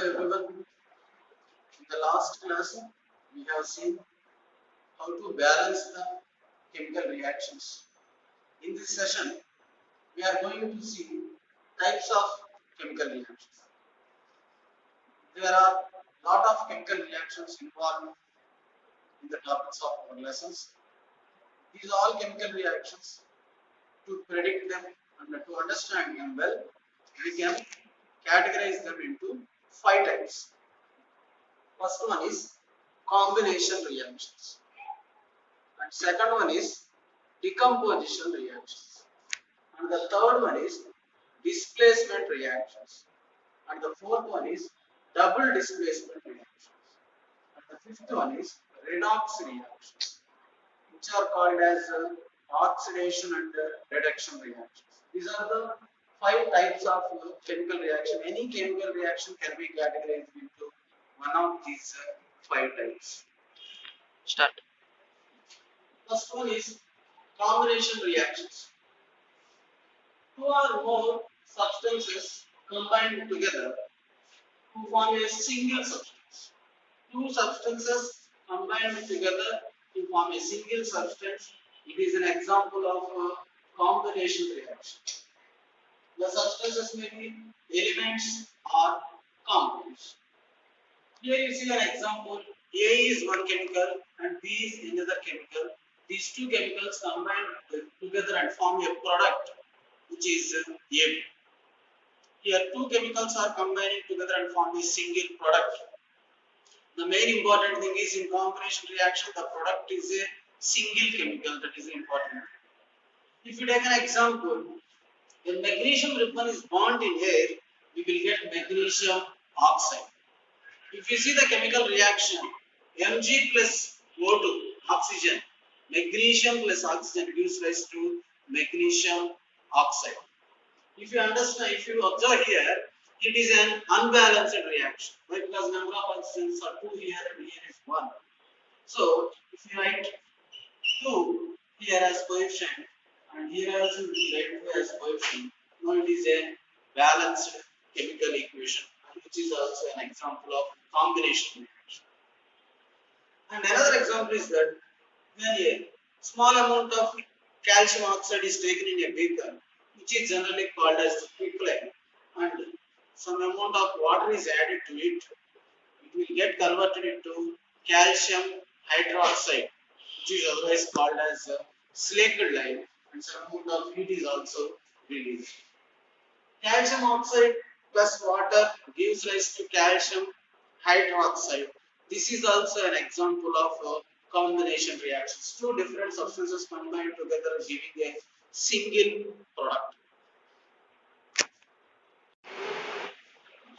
everyone. In the last class, we have seen how to balance the chemical reactions. In this session, we are going to see types of chemical reactions. There are a lot of chemical reactions involved in the topics of our lessons. These are all chemical reactions. To predict them and to understand them well, we can categorize them into 5 types. First one is combination reactions. And second one is decomposition reactions. And the third one is displacement reactions. And the fourth one is double displacement reactions. And the fifth one is redox reactions, which are called as oxidation and reduction reactions. These are the 5 types of chemical reaction. Any chemical reaction can be categorized into one of these 5 types. Start. First one is combination reactions. Two or more substances combined together to form a single substance. Two substances combined together to form a single substance. It is an example of a combination reaction. The substances may be elements or compounds. Here you see an example. A is one chemical and B is another chemical. These two chemicals combine together and form a product, which is A. Here two chemicals are combining together and form a single product. The main important thing is in combination reaction, the product is a single chemical. That is important. If you take an example, when magnesium ribbon is bound in air, we will get magnesium oxide. If you see the chemical reaction, Mg plus O2, oxygen, magnesium plus oxygen gives rise to magnesium oxide. If you understand, if you observe here, it is an unbalanced reaction. Why? Because number of oxygens are 2 here and here is 1. So, if you write 2 here as coefficient and here also we write 2 as coefficient, now it is a balanced chemical equation, which is also an example of combination reaction. And another example is that when a small amount of calcium oxide is taken in a beaker, which is generally called as quicklime, and some amount of water is added to it, it will get converted into calcium hydroxide, which is otherwise called as slaked lime, and some amount of heat is also released. Calcium oxide plus water gives rise to calcium hydroxide. This is also an example of combination reactions. Two different substances combined together giving a single product.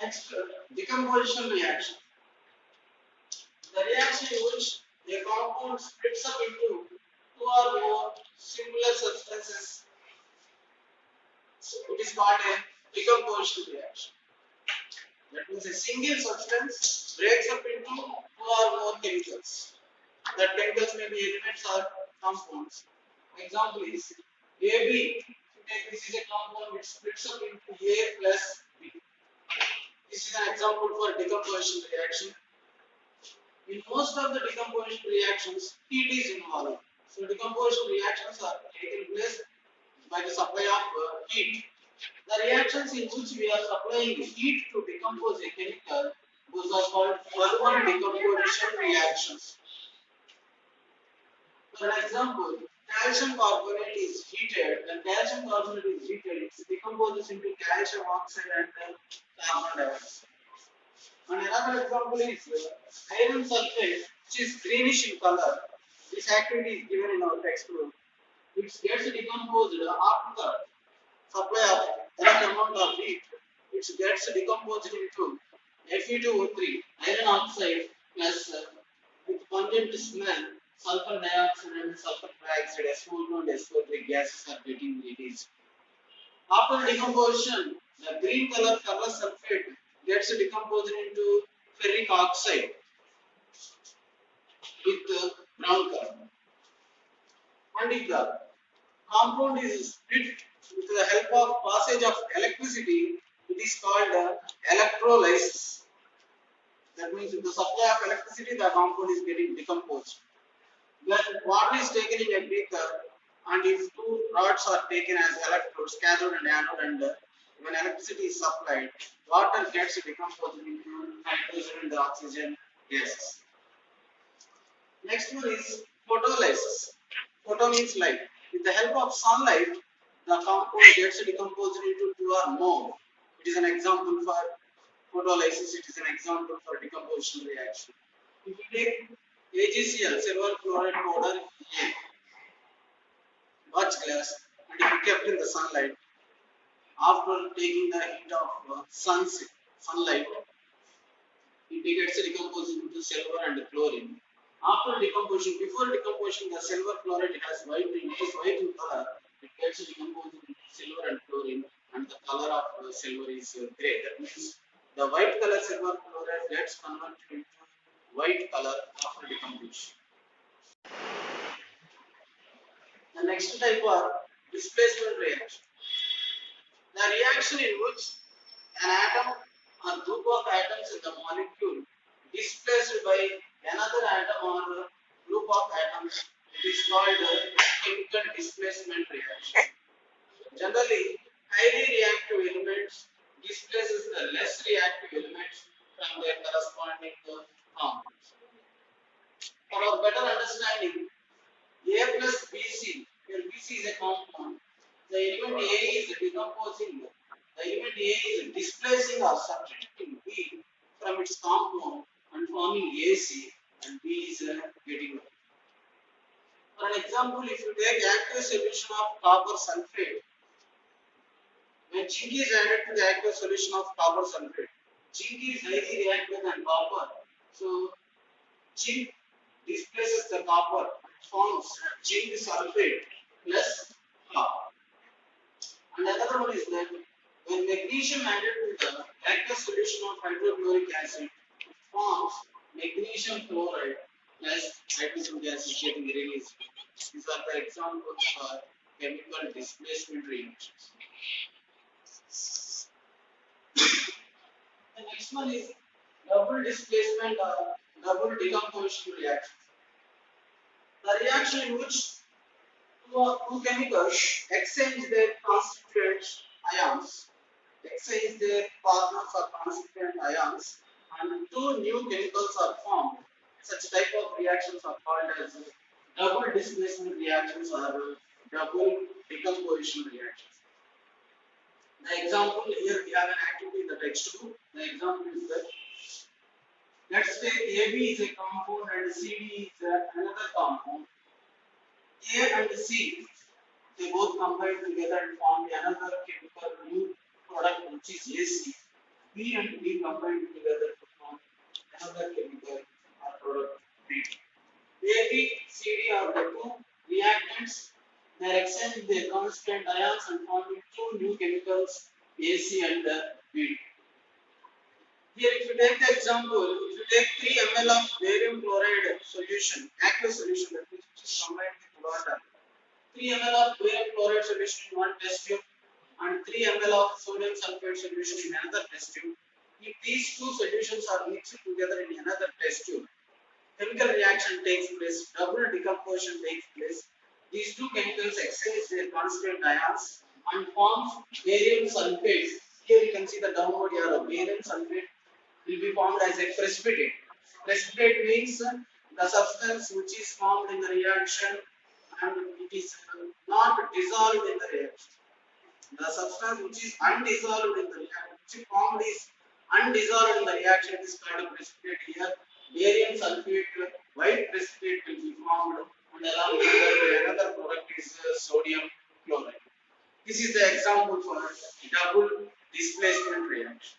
Next, decomposition reaction. The reaction in which a compound splits up into two or more similar substances. So it is called a decomposition reaction. That means a single substance breaks up into two or more chemicals. That chemicals may be elements or compounds. Example is AB. This is a compound which splits up into A plus B. This is an example for decomposition reaction. In most of the decomposition reactions, heat is involved. So decomposition reactions are taken place by the supply of heat. The reactions in which we are supplying heat to decompose a chemical, those are called thermal decomposition reactions. For example, calcium carbonate is heated. When calcium carbonate is heated, it decomposes into calcium oxide and carbon dioxide. And another example is iron sulfate, which is greenish in color. This activity is given in our textbook. It gets decomposed after the supply of enough amount of heat. It gets decomposed into Fe2O3, iron oxide plus with pungent smell, sulfur dioxide and sulfur trioxide, SO2 and SO3 gases are getting released. After decomposition, the green color ferrous sulfate gets decomposed into ferric oxide with brown color. And if the compound is split with the help of passage of electricity, it is called electrolysis. That means with the supply of electricity, the compound is getting decomposed. When water is taken in a beaker, and if two rods are taken as electrodes, cathode and anode, and when electricity is supplied, water gets decomposed into hydrogen and oxygen gases. Next one is photolysis. Photo means light. With the help of sunlight, the compound gets decomposed into two or more. It is an example for photolysis. It is an example for decomposition reaction. If you take AgCl, silver chloride powder, A, watch glass, and if you kept in the sunlight, after taking the heat of sunlight, it gets decomposed into silver and chlorine. After decomposition, before decomposition, the silver chloride has white, it is white in color. It gets decomposed into silver and chlorine, and the color of silver is gray. That means the white color silver chloride gets converted into white color after decomposition. The next type are displacement reaction. The reaction in which an atom or group of atoms in the molecule displaced by another atom or group of atoms, it is called a chemical displacement reaction. Generally, highly reactive elements displaces the less reactive elements from their corresponding compounds. For our better understanding, A plus BC, where BC is a compound, the element A is decomposing, the element A is displacing or substituting B from its compound and forming AC, and B is getting. For an example, if you take aqueous solution of copper sulfate, when zinc is added to the aqueous solution of copper sulfate, zinc is highly reactive than copper, so zinc displaces the copper and forms zinc sulfate plus copper. And another one is that when magnesium added to the aqueous solution of hydrochloric acid, it forms magnesium chloride plus hydrogen gas is getting released. These are the examples for chemical displacement reactions. The next one is double displacement or double decomposition reaction. The reaction in which two chemicals exchange their constituent ions, exchange their partners or constituent ions, and two new chemicals are formed. Such type of reactions are called as double displacement reactions or double decomposition reactions. The example here we have an activity in the textbook. The example is that let's say AB is a compound and CD is another compound. A and C, they both combine together and form another chemical new product which is AC. B and B combine together to form another chemical or product B. A, B, C, D are the two reactants. They are exchanging their constant ions and forming two new chemicals AC and B. Here, if you take the example, if you take 3 ml of barium chloride solution, aqueous solution, that means which is combined with water, 3 ml of barium chloride solution in one test tube and 3 ml of sodium sulfate solution in another test tube. If these two solutions are mixed together in another test tube, chemical reaction takes place, double decomposition takes place. These two chemicals exchange their constant ions and forms barium sulfate. Here you can see the downward arrow. Barium sulfate will be formed as a precipitate. Precipitate means the substance which is formed in the reaction and it is not dissolved in the reaction. The substance which is undissolved in the reaction, which is formed is undissolved in the reaction is called a precipitate. Here, barium sulfate, white precipitate will be formed, and along with that, another product is sodium chloride. This is the example for double displacement reaction.